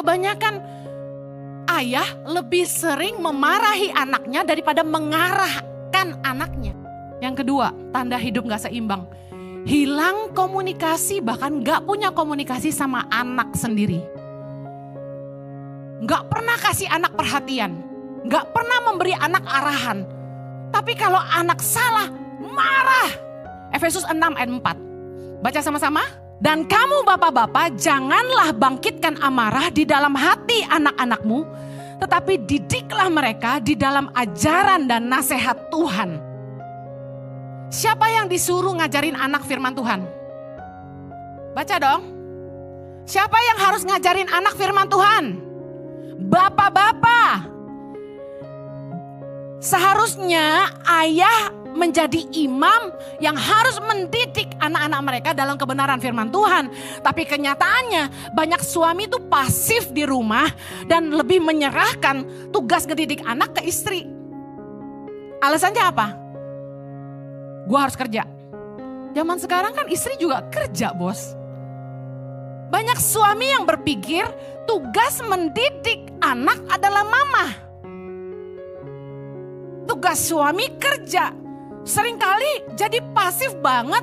Kebanyakan ayah lebih sering memarahi anaknya daripada mengarahkan anaknya. Yang kedua, tanda hidup gak seimbang. Hilang komunikasi, bahkan gak punya komunikasi sama anak sendiri. Gak pernah kasih anak perhatian. Gak pernah memberi anak arahan. Tapi kalau anak salah, marah. Efesus 6 ayat 4. Baca sama-sama. Dan kamu bapak-bapak janganlah bangkitkan amarah di dalam hati anak-anakmu. Tetapi didiklah mereka di dalam ajaran dan nasihat Tuhan. Siapa yang disuruh ngajarin anak firman Tuhan? Baca dong. Siapa yang harus ngajarin anak firman Tuhan? Bapak-bapak. Seharusnya ayah menjadi imam yang harus mendidik anak-anak mereka dalam kebenaran firman Tuhan. Tapi kenyataannya banyak suami itu pasif di rumah dan lebih menyerahkan tugas ngedidik anak ke istri. Alasannya apa? Gua harus kerja. Zaman sekarang kan istri juga kerja, bos. Banyak suami yang berpikir tugas mendidik anak adalah mama. Tugas suami kerja. Seringkali jadi pasif banget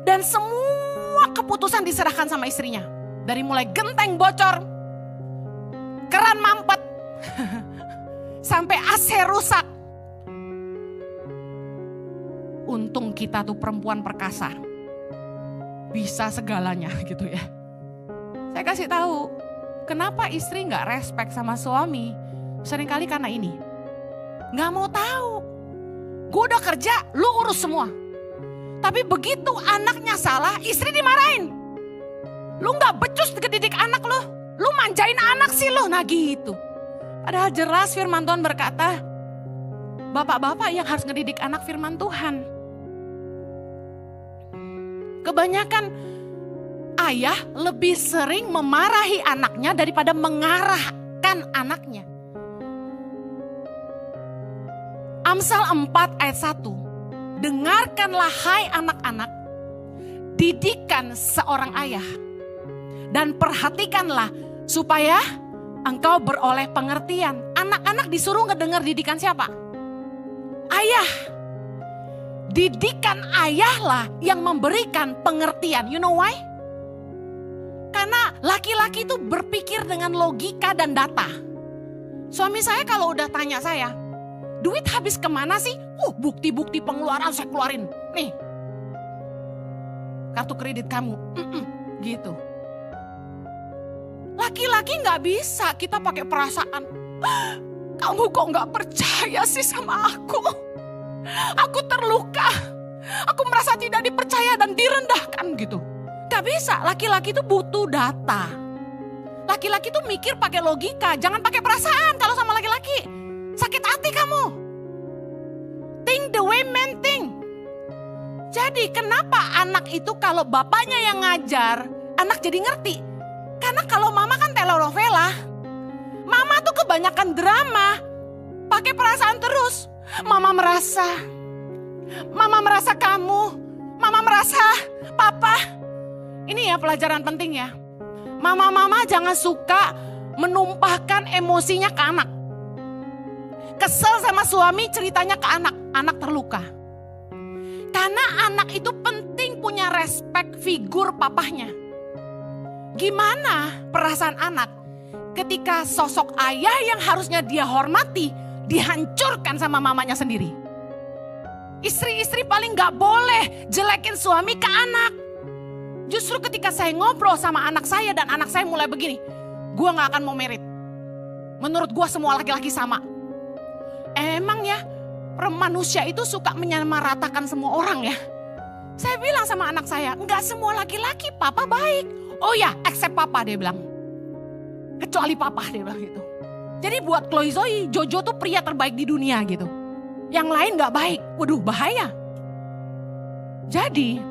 dan semua keputusan diserahkan sama istrinya. Dari mulai genteng bocor, keran mampet, sampai AC rusak. Untung kita tuh perempuan perkasa. Bisa segalanya gitu ya. Saya kasih tahu, kenapa istri gak respect sama suami? Seringkali karena ini. Gak mau tahu. Gue udah kerja, lu urus semua. Tapi begitu anaknya salah, istri dimarahin. Lu gak becus ngedidik anak lu. Lu manjain anak sih lu, nah gitu. Padahal jelas firman Tuhan berkata, bapak-bapak yang harus ngedidik anak firman Tuhan. Kebanyakan ayah lebih sering memarahi anaknya daripada mengarahkan anaknya. Amsal 4 ayat 1. Dengarkanlah hai anak-anak, didikan seorang ayah. Dan perhatikanlah supaya engkau beroleh pengertian. Anak-anak disuruh ngedengar didikan siapa? Ayah. Didikan ayahlah yang memberikan pengertian. You know why? Karena laki-laki itu berpikir dengan logika dan data. Suami saya kalau udah tanya saya, duit habis kemana sih? Bukti-bukti pengeluaran saya keluarin. Nih, kartu kredit kamu. Gitu. Laki-laki gak bisa kita pakai perasaan. Kamu kok gak percaya sih sama aku? Aku terluka. Aku merasa tidak dipercaya dan direndahkan gitu. Gak bisa, laki-laki itu butuh data. Laki-laki itu mikir pakai logika, jangan pakai perasaan kalau sama laki-laki. Sakit hati kamu. Think the way men think. Jadi kenapa anak itu kalau bapaknya yang ngajar, anak jadi ngerti? Karena kalau mama kan telenovela. Mama tuh kebanyakan drama. Pakai perasaan terus. Mama merasa kamu. Mama merasa papa. Ini ya pelajaran penting ya. Mama-mama jangan suka menumpahkan emosinya ke anak. Kesel sama suami ceritanya ke anak. Anak terluka. Karena anak itu penting punya respect figur papahnya. Gimana perasaan anak ketika sosok ayah yang harusnya dia hormati dihancurkan sama mamanya sendiri. Istri-istri paling gak boleh jelekin suami ke anak. Justru ketika saya ngobrol sama anak saya dan anak saya mulai begini, gue gak akan mau merit. Menurut gue semua laki-laki sama. Emang ya manusia itu suka menyamaratakan semua orang ya. Saya bilang sama anak saya, enggak semua laki-laki papa baik. Oh ya, except papa dia bilang. Kecuali papa dia bilang gitu. Jadi buat Chloe Zoe, Jojo tuh pria terbaik di dunia gitu. Yang lain gak baik, waduh bahaya. Jadi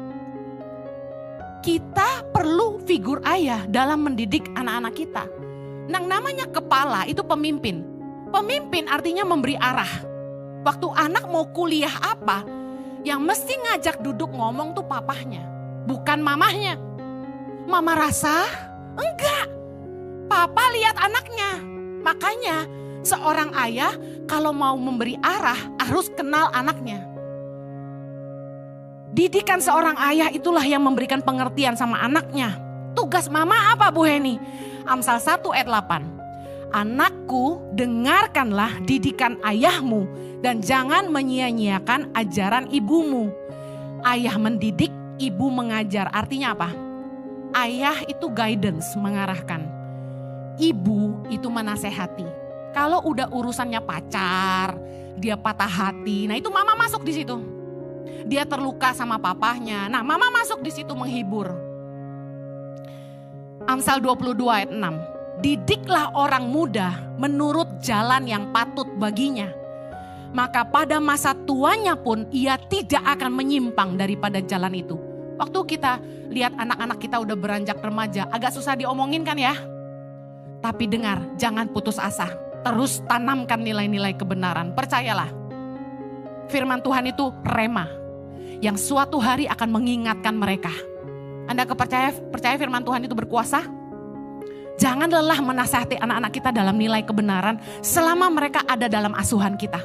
kita perlu figur ayah dalam mendidik anak-anak kita. Yang namanya kepala itu pemimpin. Pemimpin artinya memberi arah. Waktu anak mau kuliah apa, yang mesti ngajak duduk ngomong tuh papahnya. Bukan mamahnya. Mama rasa? Enggak. Papa lihat anaknya. Makanya seorang ayah kalau mau memberi arah harus kenal anaknya. Didikan seorang ayah itulah yang memberikan pengertian sama anaknya. Tugas mama apa Bu Heni? Amsal 1 ayat 8. Anakku, dengarkanlah didikan ayahmu dan jangan menyia-nyiakan ajaran ibumu. Ayah mendidik, ibu mengajar. Artinya apa? Ayah itu guidance, mengarahkan. Ibu itu menasehati. Kalau udah urusannya pacar, dia patah hati. Nah, itu mama masuk di situ. Dia terluka sama papahnya. Nah, mama masuk di situ menghibur. Amsal 22 ayat 6. Didiklah orang muda menurut jalan yang patut baginya. Maka pada masa tuanya pun ia tidak akan menyimpang daripada jalan itu. Waktu kita lihat anak-anak kita udah beranjak remaja, agak susah diomongin kan ya? Tapi dengar, jangan putus asa. Terus tanamkan nilai-nilai kebenaran. Percayalah, firman Tuhan itu rema. Yang suatu hari akan mengingatkan mereka. Anda percaya firman Tuhan itu berkuasa? Jangan lelah menasihati anak-anak kita dalam nilai kebenaran selama mereka ada dalam asuhan kita.